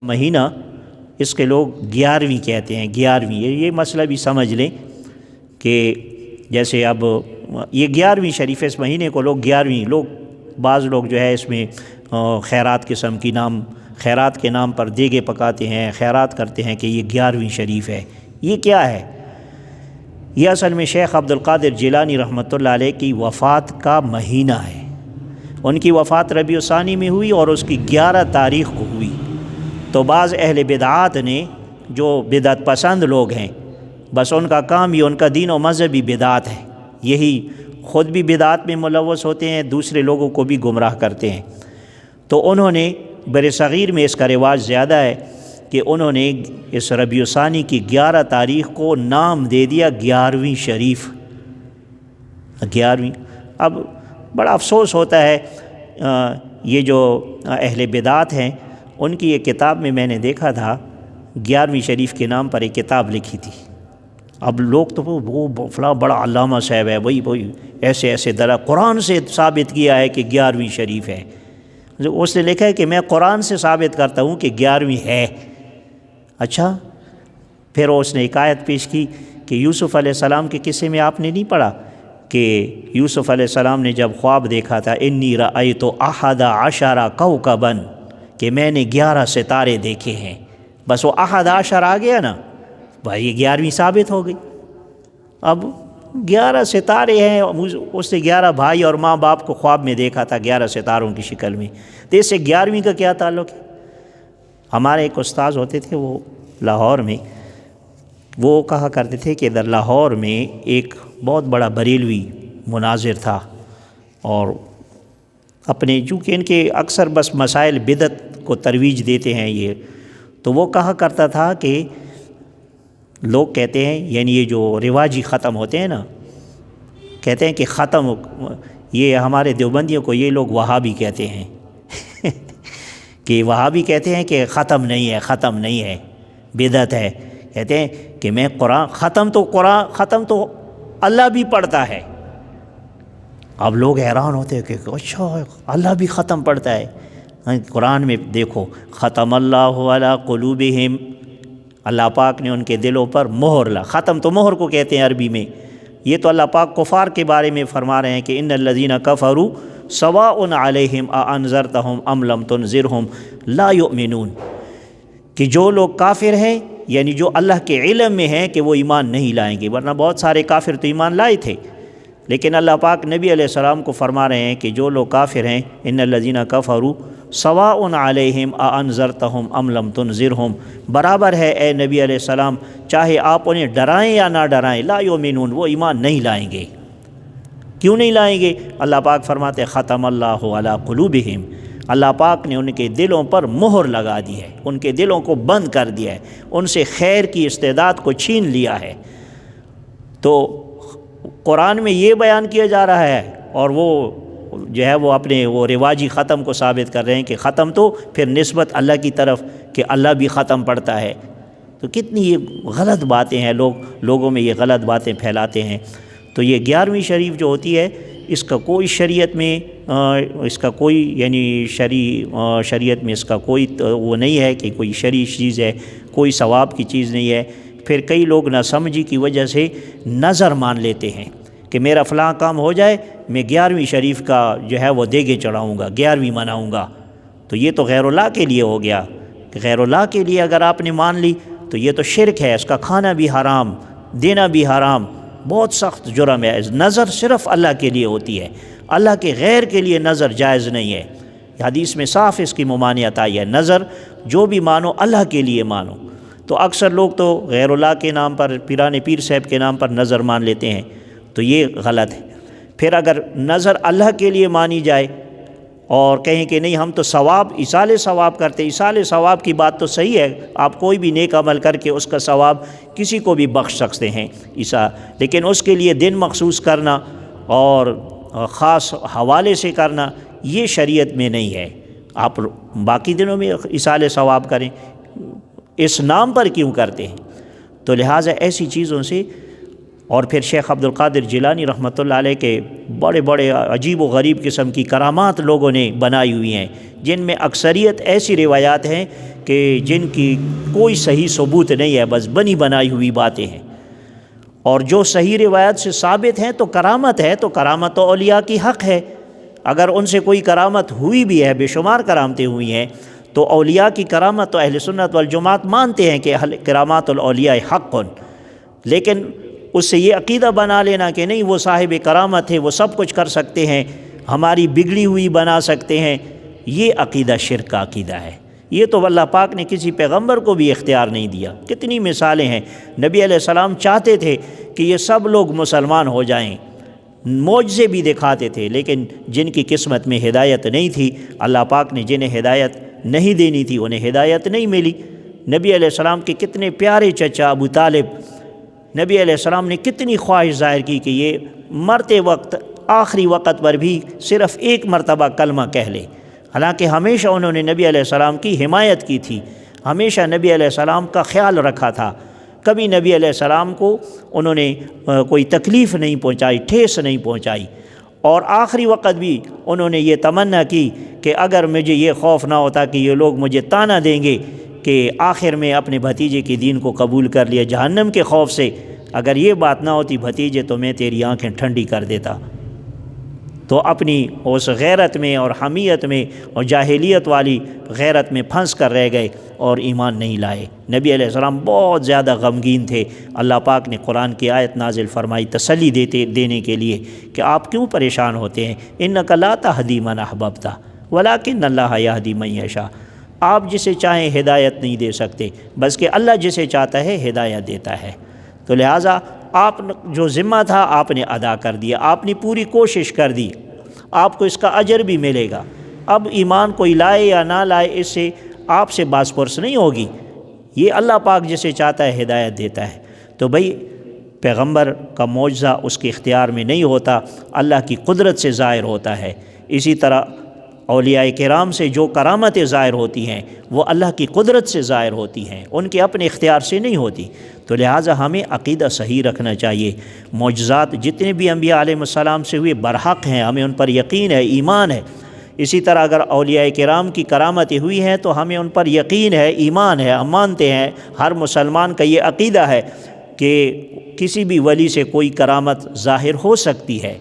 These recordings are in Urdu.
مہینہ اس کے لوگ 11ویں کہتے ہیں، 11ویں یہ مسئلہ بھی سمجھ لیں کہ جیسے اب یہ 11ویں شریف اس مہینے کو لوگ 11ویں بعض لوگ جو ہے اس میں خیرات قسم کی خیرات کے نام پر دیگے پکاتے ہیں، خیرات کرتے ہیں کہ یہ 11ویں شریف ہے۔ یہ کیا ہے؟ یہ اصل میں شیخ عبد القادر جیلانی رحمۃ اللہ علیہ کی وفات کا مہینہ ہے۔ ان کی وفات ربیع الثانی میں ہوئی اور اس کی 11 تاریخ کو ہوئی۔ تو بعض اہل بدعات نے جو بدعت پسند لوگ ہیں، بس ان کا کام یہ ان کا دین و مذہب ہی بدعت ہے، یہی خود بھی بدعات میں ملوث ہوتے ہیں، دوسرے لوگوں کو بھی گمراہ کرتے ہیں۔ تو انہوں نے بر صغیر میں اس کا رواج زیادہ ہے کہ انہوں نے اس ربیع الثانی کی 11 تاریخ کو نام دے دیا 11ویں شریف، 11ویں۔ اب بڑا افسوس ہوتا ہے، یہ جو اہل بدعات ہیں ان کی ایک کتاب میں نے دیکھا تھا 11ویں شریف کے نام پر ایک کتاب لکھی تھی۔ اب لوگ تو وہ فلاں بڑا علامہ صاحب ہے، وہی ایسے قرآن سے ثابت کیا ہے کہ 11ویں شریف ہے۔ اس نے لکھا ہے کہ میں قرآن سے ثابت کرتا ہوں کہ 11ویں ہے۔ اچھا، پھر اس نے ایک آیت پیش کی کہ یوسف علیہ السلام کے قصے میں آپ نے نہیں پڑھا کہ یوسف علیہ السلام نے جب خواب دیکھا تھا انی رأیت 11 کوکبا، کہ میں نے 11 ستارے دیکھے ہیں، بس وہ 11 آ گیا نا، بھائی یہ 11ویں ثابت ہو گئی۔ اب 11 ستارے ہیں، اس نے 11 بھائی اور ماں باپ کو خواب میں دیکھا تھا 11 ستاروں کی شکل میں، تو اس سے 11ویں کا کیا تعلق ہے؟ ہمارے ایک استاذ ہوتے تھے وہ لاہور میں، وہ کہا کرتے تھے کہ ادھر لاہور میں ایک بہت بڑا بریلوی مناظر تھا، اور اپنے چونکہ ان کے اکثر بس مسائل بدعت کو ترویج دیتے ہیں یہ، تو وہ کہا کرتا تھا کہ لوگ کہتے ہیں، یعنی یہ جو رواجی ختم ہوتے ہیں نا، کہتے ہیں کہ ختم، یہ ہمارے دیوبندیوں کو یہ لوگ وہابی کہتے ہیں کہ وہابی کہتے ہیں کہ ختم نہیں ہے بدعت ہے، کہتے ہیں کہ میں قرآن ختم تو اللہ بھی پڑھتا ہے۔ اب لوگ حیران ہوتے ہیں کہ اچھا اللہ بھی ختم پڑھتا ہے، قرآن میں دیکھو ختم اللہ علی قلوبہم، اللہ پاک نے ان کے دلوں پر مہر ختم تو مہر کو کہتے ہیں عربی میں، یہ تو اللہ پاک کفار کے بارے میں فرما رہے ہیں کہ ان الذین کفروا سواء علیہم اانذرتہم ام لم تنذرہم لا یؤمنون، کہ جو لوگ کافر ہیں، یعنی جو اللہ کے علم میں ہیں کہ وہ ایمان نہیں لائیں گے، ورنہ بہت سارے کافر تو ایمان لائے تھے، لیکن اللہ پاک نبی علیہ السلام کو فرما رہے ہیں کہ جو لوگ کافر ہیں ان الذین کفروا سواء علیہم اانذرتہم ام لم تنذرہم، برابر ہے اے نبی علیہ السلام چاہے آپ انہیں ڈرائیں یا نہ ڈرائیں، لا یؤمنون، وہ ایمان نہیں لائیں گے۔ کیوں نہیں لائیں گے؟ اللہ پاک فرماتے ختم اللہ علی قلوبہم، اللہ پاک نے ان کے دلوں پر مہر لگا دی ہے، ان کے دلوں کو بند کر دیا ہے، ان سے خیر کی استعداد کو چھین لیا ہے۔ تو قرآن میں یہ بیان کیا جا رہا ہے، اور وہ جو ہے وہ اپنے وہ رواجی ختم کو ثابت کر رہے ہیں کہ ختم تو پھر نسبت اللہ کی طرف کہ اللہ بھی ختم پڑھتا ہے۔ تو کتنی یہ غلط باتیں ہیں، لوگوں میں یہ غلط باتیں پھیلاتے ہیں۔ تو یہ 11ویں شریف جو ہوتی ہے، اس کا کوئی شریعت میں اس کا کوئی یعنی شریعت میں اس کا کوئی وہ نہیں ہے کہ کوئی شرعی چیز ہے، کوئی ثواب کی چیز نہیں ہے۔ پھر کئی لوگ ناسمجھی کی وجہ سے نظر مان لیتے ہیں کہ میرا فلاں کام ہو جائے میں 11ویں شریف کا جو ہے وہ دیگے چڑھاؤں گا، 11ویں مناؤں گا۔ تو یہ تو غیر اللہ کے لیے ہو گیا، کہ غیر اللہ کے لیے اگر آپ نے مان لی تو یہ تو شرک ہے، اس کا کھانا بھی حرام، دینا بھی حرام، بہت سخت جرم ہے۔ نظر صرف اللہ کے لیے ہوتی ہے، اللہ کے غیر کے لیے نظر جائز نہیں ہے۔ حدیث میں صاف اس کی ممانعت آئی ہے، نظر جو بھی مانو اللہ کے لیے مانو۔ تو اکثر لوگ تو غیر اللہ کے نام پر، پیران پیر صاحب کے نام پر نظر مان لیتے ہیں، تو یہ غلط ہے۔ پھر اگر نظر اللہ کے لیے مانی جائے اور کہیں کہ نہیں ہم تو ثواب ایصال ثواب کرتے، ایصال ثواب کی بات تو صحیح ہے، آپ کوئی بھی نیک عمل کر کے اس کا ثواب کسی کو بھی بخش سکتے ہیں لیکن اس کے لیے دن مخصوص کرنا اور خاص حوالے سے کرنا یہ شریعت میں نہیں ہے۔ آپ باقی دنوں میں ایصال ثواب کریں، اس نام پر کیوں کرتے ہیں؟ تو لہٰذا ایسی چیزوں سے، اور پھر شیخ عبد القادر جیلانی رحمۃ اللہ علیہ کے بڑے بڑے عجیب و غریب قسم کی کرامات لوگوں نے بنائی ہوئی ہیں، جن میں اکثریت ایسی روایات ہیں کہ جن کی کوئی صحیح ثبوت نہیں ہے، بس بنی بنائی ہوئی باتیں ہیں۔ اور جو صحیح روایت سے ثابت ہیں تو کرامت ہے، تو کرامت تو اولیاء کی حق ہے۔ اگر ان سے کوئی کرامت ہوئی بھی ہے، بے شمار کرامتیں ہوئی ہیں، تو اولیاء کی کرامت تو اہل سنت والجماعت مانتے ہیں کہ کرامات الاولیاء حق۔ لیکن اس سے یہ عقیدہ بنا لینا کہ نہیں وہ صاحب کرامت ہے، وہ سب کچھ کر سکتے ہیں، ہماری بگڑی ہوئی بنا سکتے ہیں، یہ عقیدہ شرک کا عقیدہ ہے۔ یہ تو اللہ پاک نے کسی پیغمبر کو بھی اختیار نہیں دیا۔ کتنی مثالیں ہیں، نبی علیہ السلام چاہتے تھے کہ یہ سب لوگ مسلمان ہو جائیں، معجزے بھی دکھاتے تھے، لیکن جن کی قسمت میں ہدایت نہیں تھی، اللہ پاک نے جنہیں ہدایت نہیں دینی تھی انہیں ہدایت نہیں ملی۔ نبی علیہ السلام کے کتنے پیارے چچا ابو طالب، نبی علیہ السلام نے کتنی خواہش ظاہر کی کہ یہ مرتے وقت آخری وقت پر بھی صرف ایک مرتبہ کلمہ کہہ لے، حالانکہ ہمیشہ انہوں نے نبی علیہ السلام کی حمایت کی تھی، ہمیشہ نبی علیہ السلام کا خیال رکھا تھا، کبھی نبی علیہ السلام کو انہوں نے کوئی تکلیف نہیں پہنچائی، ٹھیس نہیں پہنچائی۔ اور آخری وقت بھی انہوں نے یہ تمنا کی کہ اگر مجھے یہ خوف نہ ہوتا کہ یہ لوگ مجھے طعنہ دیں گے کہ آخر میں اپنے بھتیجے کے دین کو قبول کر لیا جہنم کے خوف سے، اگر یہ بات نہ ہوتی بھتیجے تو میں تیری آنکھیں ٹھنڈی کر دیتا۔ تو اپنی اس غیرت میں اور حمیت میں اور جاہلیت والی غیرت میں پھنس کر رہ گئے اور ایمان نہیں لائے۔ نبی علیہ السلام بہت زیادہ غمگین تھے۔ اللہ پاک نے قرآن کی آیت نازل فرمائی تسلی دینے کے لیے کہ آپ کیوں پریشان ہوتے ہیں، اِنَّکَ لَا تَهْدِی مَنْ أَحْبَبْتَ وَلَٰكِنَّ اللَّهَ يَهْدِی مَن يَشَاءُ۔ آپ جسے چاہیں ہدایت نہیں دے سکتے، بس کہ اللہ جسے چاہتا ہے ہدایت دیتا ہے۔ تو لہٰذا آپ جو ذمہ تھا آپ نے ادا کر دیا، آپ نے پوری کوشش کر دی، آپ کو اس کا اجر بھی ملے گا۔ اب ایمان کوئی لائے یا نہ لائے اس سے آپ سے باز پرس نہیں ہوگی، یہ اللہ پاک جسے چاہتا ہے ہدایت دیتا ہے۔ تو بھئی پیغمبر کا معجزہ اس کے اختیار میں نہیں ہوتا، اللہ کی قدرت سے ظاہر ہوتا ہے۔ اسی طرح اولیاء کرام سے جو کرامتیں ظاہر ہوتی ہیں وہ اللہ کی قدرت سے ظاہر ہوتی ہیں، ان کے اپنے اختیار سے نہیں ہوتی۔ تو لہٰذا ہمیں عقیدہ صحیح رکھنا چاہیے۔ معجزات جتنے بھی انبیاء علیہ السلام سے ہوئے برحق ہیں، ہمیں ان پر یقین ہے، ایمان ہے۔ اسی طرح اگر اولیاء کرام کی کرامتیں ہوئی ہیں تو ہمیں ان پر یقین ہے، ایمان ہے، ہم مانتے ہیں۔ ہر مسلمان کا یہ عقیدہ ہے کہ کسی بھی ولی سے کوئی کرامت ظاہر ہو سکتی ہے،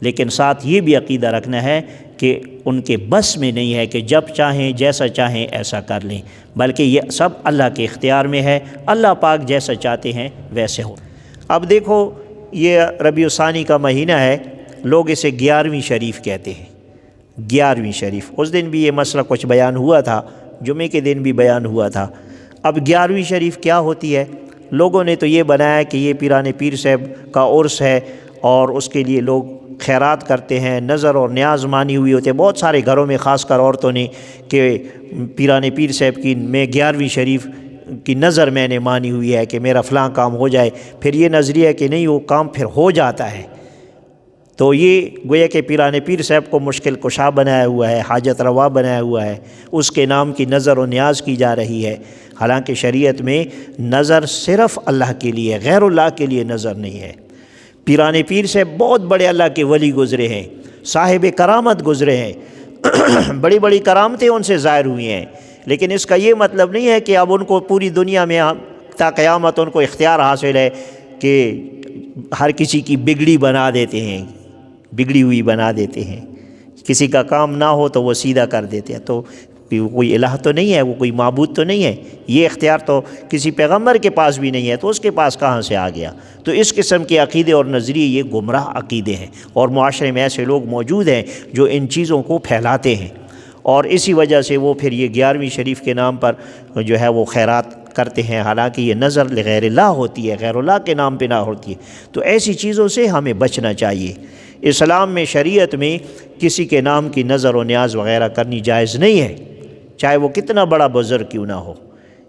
لیکن ساتھ یہ بھی عقیدہ رکھنا ہے کہ ان کے بس میں نہیں ہے کہ جب چاہیں جیسا چاہیں ایسا کر لیں، بلکہ یہ سب اللہ کے اختیار میں ہے، اللہ پاک جیسا چاہتے ہیں ویسے ہو۔ اب دیکھو یہ ربیع الثانی کا مہینہ ہے، لوگ اسے 11ویں شریف کہتے ہیں، 11ویں شریف۔ اس دن بھی یہ مسئلہ کچھ بیان ہوا تھا، جمعے کے دن بھی بیان ہوا تھا۔ اب 11ویں شریف کیا ہوتی ہے؟ لوگوں نے تو یہ بنایا کہ یہ پیران پیر صاحب کا عرس ہے اور اس کے لیے لوگ خیرات کرتے ہیں، نظر اور نیاز مانی ہوئی ہوتے ہیں۔ بہت سارے گھروں میں خاص کر عورتوں نے کہ پیران پیر صاحب کی میں 11ویں شریف کی نظر میں نے مانی ہوئی ہے کہ میرا فلاں کام ہو جائے، پھر یہ نظریہ کہ نہیں وہ کام پھر ہو جاتا ہے۔ تو یہ گویا کہ پیران پیر صاحب کو مشکل کشا بنایا ہوا ہے، حاجت روا بنایا ہوا ہے، اس کے نام کی نظر و نیاز کی جا رہی ہے۔ حالانکہ شریعت میں نظر صرف اللہ کے لیے، غیر اللہ کے لیے نظر نہیں ہے۔ پیران پیر سے بہت بڑے اللہ کے ولی گزرے ہیں، صاحب کرامت گزرے ہیں، بڑی بڑی کرامتیں ان سے ظاہر ہوئی ہیں، لیکن اس کا یہ مطلب نہیں ہے کہ اب ان کو پوری دنیا میں تا قیامت ان کو اختیار حاصل ہے کہ ہر کسی کی بگڑی بنا دیتے ہیں، بگڑی ہوئی بنا دیتے ہیں، کسی کا کام نہ ہو تو وہ سیدھا کر دیتے ہیں۔ تو کوئی الہ تو نہیں ہے، وہ کوئی معبود تو نہیں ہے، یہ اختیار تو کسی پیغمبر کے پاس بھی نہیں ہے، تو اس کے پاس کہاں سے آ گیا؟ تو اس قسم کے عقیدے اور نظریے یہ گمراہ عقیدے ہیں، اور معاشرے میں ایسے لوگ موجود ہیں جو ان چیزوں کو پھیلاتے ہیں، اور اسی وجہ سے وہ پھر یہ 11ویں شریف کے نام پر جو ہے وہ خیرات کرتے ہیں، حالانکہ یہ نظر لغیر اللہ ہوتی ہے، غیر اللہ کے نام پہ نہ ہوتی ہے۔ تو ایسی چیزوں سے ہمیں بچنا چاہیے۔ اسلام میں، شریعت میں کسی کے نام کی نظر و نیاز وغیرہ کرنی جائز نہیں ہے، چاہے وہ کتنا بڑا بزرگ کیوں نہ ہو۔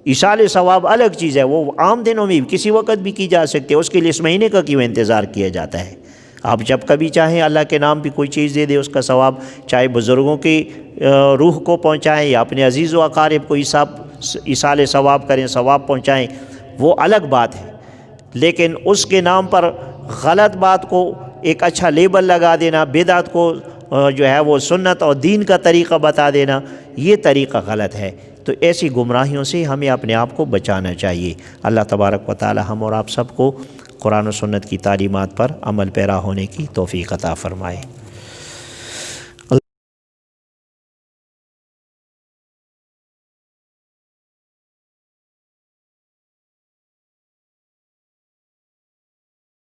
ایصال ثواب الگ چیز ہے، وہ عام دنوں میں کسی وقت بھی کی جا سکتی ہے، اس کے لیے اس مہینے کا کیوں انتظار کیا جاتا ہے؟ آپ جب کبھی چاہیں اللہ کے نام پہ کوئی چیز دے دے، اس کا ثواب چاہے بزرگوں کی روح کو پہنچائیں یا اپنے عزیز و اقارب کو ایصال ثواب کریں، ثواب پہنچائیں، وہ الگ بات ہے۔ لیکن اس کے نام پر غلط بات کو ایک اچھا لیبل لگا دینا، بدعت کو جو ہے وہ سنت اور دین کا طریقہ بتا دینا، یہ طریقہ غلط ہے۔ تو ایسی گمراہیوں سے ہمیں اپنے آپ کو بچانا چاہیے۔ اللہ تبارک و تعالی ہم اور آپ سب کو قرآن و سنت کی تعلیمات پر عمل پیرا ہونے کی توفیق عطا فرمائے۔